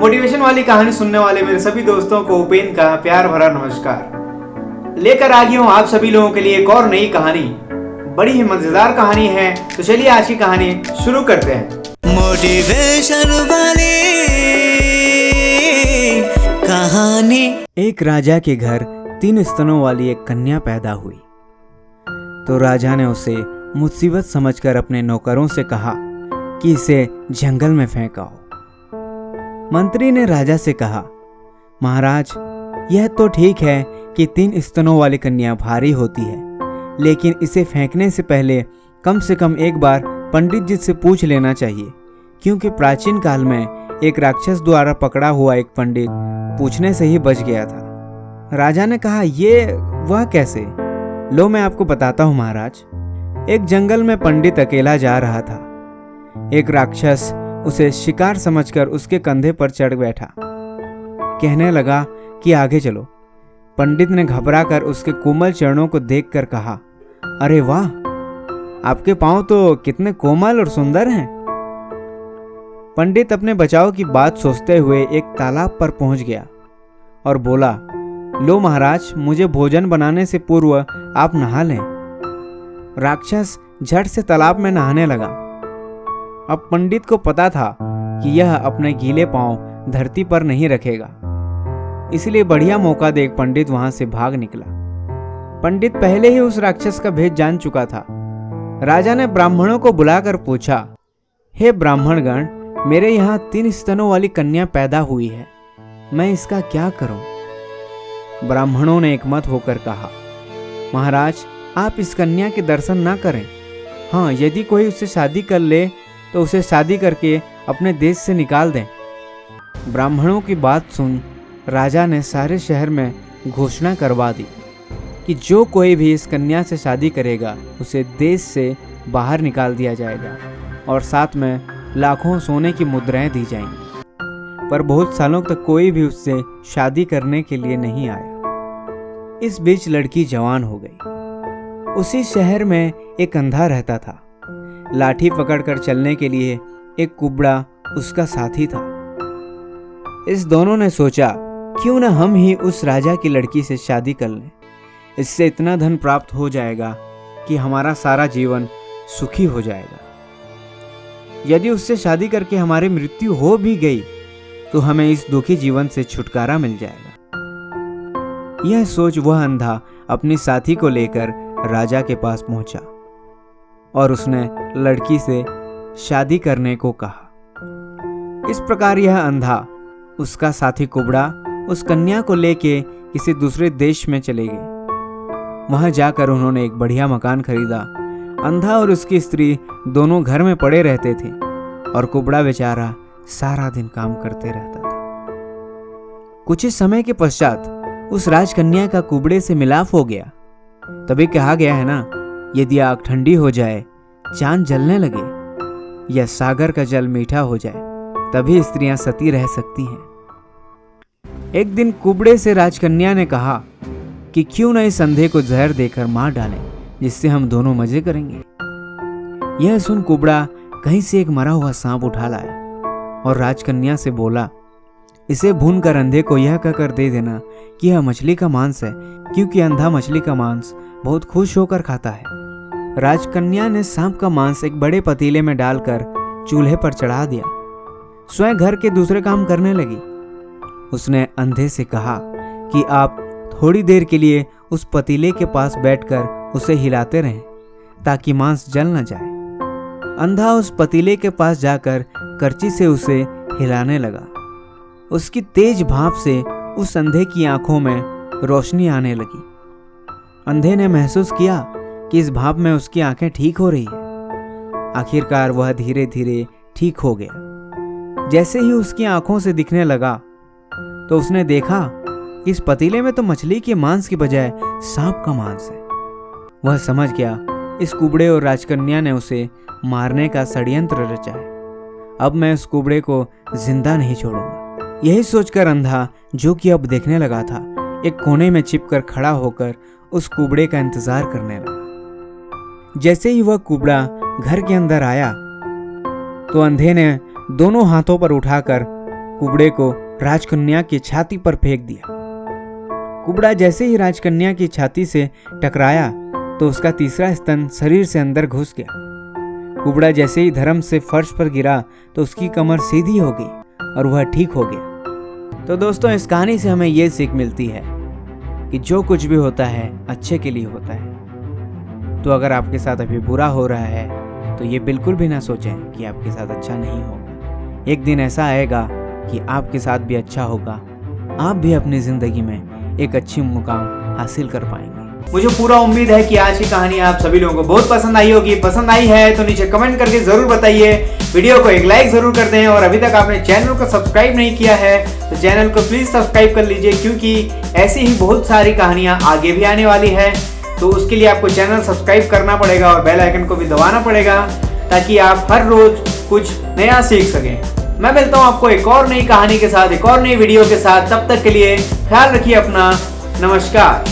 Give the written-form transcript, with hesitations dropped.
Motivation वाली कहानी सुनने वाले मेरे सभी दोस्तों को उपेन का प्यार भरा नमस्कार। लेकर आ गया हूँ आप सभी लोगों के लिए एक और नई कहानी। बड़ी ही मजेदार कहानी है, तो चलिए आज की कहानी शुरू करते हैं। मोटिवेशन वाली कहानी। एक राजा के घर 3 स्तनों वाली एक कन्या पैदा हुई। तो राजा ने उसे मुसीबत समझकर अपने नौकरों से कहा कि इसे जंगल में फेंक आओ। मंत्री ने राजा से कहा, महाराज, यह तो ठीक है कि 3 स्तनों वाली कन्या भारी होती है, लेकिन इसे फेंकने से पहले कम से कम एक बार पंडित जी से पूछ लेना चाहिए, क्योंकि प्राचीन काल में एक राक्षस द्वारा पकड़ा हुआ एक पंडित पूछने से ही बच गया था। राजा ने कहा, ये वह कैसे? लो मैं आपको बताता हूँ महाराज। एक जंगल में पंडित अकेला जा रहा था। एक राक्षस उसे शिकार समझकर उसके कंधे पर चढ़ बैठा। कहने लगा कि आगे चलो। पंडित ने घबराकर उसके कोमल चरणों को देखकर कहा, अरे वाह, आपके पांव तो कितने कोमल और सुंदर हैं। पंडित अपने बचाव की बात सोचते हुए एक तालाब पर पहुंच गया और बोला, लो महाराज, मुझे भोजन बनाने से पूर्व आप नहा लें। राक्षस झट से तालाब में नहाने लगा। अब पंडित को पता था कि यह अपने गीले पांव धरती पर नहीं रखेगा, इसलिए बढ़िया मौका देख पंडित वहां से भाग निकला। पंडित पहले ही उस राक्षस का भेद जान चुका था। राजा ने ब्राह्मणों को बुलाकर पूछा, हे ब्राह्मणगण, मेरे यहाँ 3 स्तनों वाली कन्या पैदा हुई है, मैं इसका क्या करूं? ब्राह्मणों ने एकमत होकर कहा, महाराज, आप इस कन्या के दर्शन ना करें। हाँ, यदि कोई उससे शादी कर ले तो उसे शादी करके अपने देश से निकाल दें। ब्राह्मणों की बात सुन राजा ने सारे शहर में घोषणा करवा दी कि जो कोई भी इस कन्या से शादी करेगा उसे देश से बाहर निकाल दिया जाएगा और साथ में लाखों सोने की मुद्राएं दी जाएंगी। पर बहुत सालों तक कोई भी उससे शादी करने के लिए नहीं आया। इस बीच लड़की जवान हो गई। उसी शहर में एक अंधा रहता था। लाठी पकड़कर चलने के लिए एक कुबड़ा उसका साथी था। इस दोनों ने सोचा, क्यों न हम ही उस राजा की लड़की से शादी कर लें। इससे इतना धन प्राप्त हो जाएगा कि हमारा सारा जीवन सुखी हो जाएगा। यदि उससे शादी करके हमारी मृत्यु हो भी गई तो हमें इस दुखी जीवन से छुटकारा मिल जाएगा। यह सोच वह अंधा अपनी साथी को लेकर राजा के पास पहुंचा और उसने लड़की से शादी करने को कहा। इस प्रकार यह अंधा, उसका साथी कुबड़ा, उस कन्या को लेके किसी दूसरे देश में चले गए। वहां जाकर उन्होंने एक बढ़िया मकान खरीदा। अंधा और उसकी स्त्री दोनों घर में पड़े रहते थे और कुबड़ा बेचारा सारा दिन काम करते रहता था। कुछ ही समय के पश्चात उस राजकन्या का कुबड़े से मिलाप हो गया। तभी कहा गया है ना, यदि आग ठंडी हो जाए, चांद जलने लगे या सागर का जल मीठा हो जाए, तभी स्त्रियां सती रह सकती हैं। एक दिन कुबड़े से राजकन्या ने कहा कि क्यों न इस अंधे को जहर देकर मार डालें, जिससे हम दोनों मजे करेंगे। यह सुन कुबड़ा कहीं से एक मरा हुआ सांप उठा लाया और राजकन्या से बोला, इसे भूनकर अंधे को यह कहकर दे देना कि यह मछली का मांस है, क्योंकि अंधा मछली का मांस बहुत खुश होकर खाता है। राजकन्या ने सांप का मांस एक बड़े पतीले में डालकर चूल्हे पर चढ़ा दिया। स्वयं घर के दूसरे काम करने लगी। उसने अंधे से कहा कि आप थोड़ी देर के लिए उस पतीले के पास बैठकर उसे हिलाते रहें ताकि मांस जल न जाए। अंधा उस पतीले के पास जाकर करची से उसे हिलाने लगा। उसकी तेज भाप से उस अंधे की आंखों में रोशनी आने लगी। अंधे ने महसूस किया कि इस भाप में उसकी आंखें ठीक हो रही है। आखिरकार वह धीरे धीरे ठीक हो गया। जैसे ही उसकी आंखों से दिखने लगा तो उसने देखा कि इस पतीले में तो मछली के मांस की बजाय सांप का मांस है। वह समझ गया इस कुबड़े और राजकन्या ने उसे मारने का षड्यंत्र रचा है। अब मैं उस कुबड़े को जिंदा नहीं छोड़ूंगा। यही सोचकर अंधा, जो कि अब देखने लगा था, एक कोने में छिपकर खड़ा होकर उस कुबड़े का इंतजार करने लगा। जैसे ही वह कुबड़ा घर के अंदर आया तो अंधे ने दोनों हाथों पर उठाकर कुबड़े को राजकन्या की छाती पर फेंक दिया। कुबड़ा जैसे ही राजकन्या की छाती से टकराया तो उसका तीसरा स्तन शरीर से अंदर घुस गया। कुबड़ा जैसे ही धर्म से फर्श पर गिरा तो उसकी कमर सीधी हो गई और वह ठीक हो गया। तो दोस्तों, इस कहानी से हमें ये सीख मिलती है कि जो कुछ भी होता है अच्छे के लिए होता है। तो अगर आपके साथ अभी बुरा हो रहा है तो ये बिल्कुल भी ना सोचें कि आपके साथ अच्छा नहीं होगा। एक दिन ऐसा आएगा कि आपके साथ भी अच्छा होगा, आप भी अपनी ज़िंदगी में एक अच्छी मुकाम हासिल कर पाएंगे। मुझे पूरा उम्मीद है कि आज की कहानी आप सभी लोगों को बहुत पसंद आई होगी। पसंद आई है तो नीचे कमेंट करके जरूर बताइए, वीडियो को एक लाइक जरूर कर दें और अभी तक आपने चैनल को सब्सक्राइब नहीं किया है तो चैनल को प्लीज सब्सक्राइब कर लीजिए, क्योंकि ऐसी ही बहुत सारी कहानियां आगे भी आने वाली है। तो उसके लिए आपको चैनल सब्सक्राइब करना पड़ेगा और बेल आइकन को भी दबाना पड़ेगा ताकि आप हर रोज कुछ नया सीख सकें। मैं मिलता हूं आपको एक और नई कहानी के साथ, एक और नई वीडियो के साथ। तब तक के लिए ख्याल रखिए अपना। नमस्कार।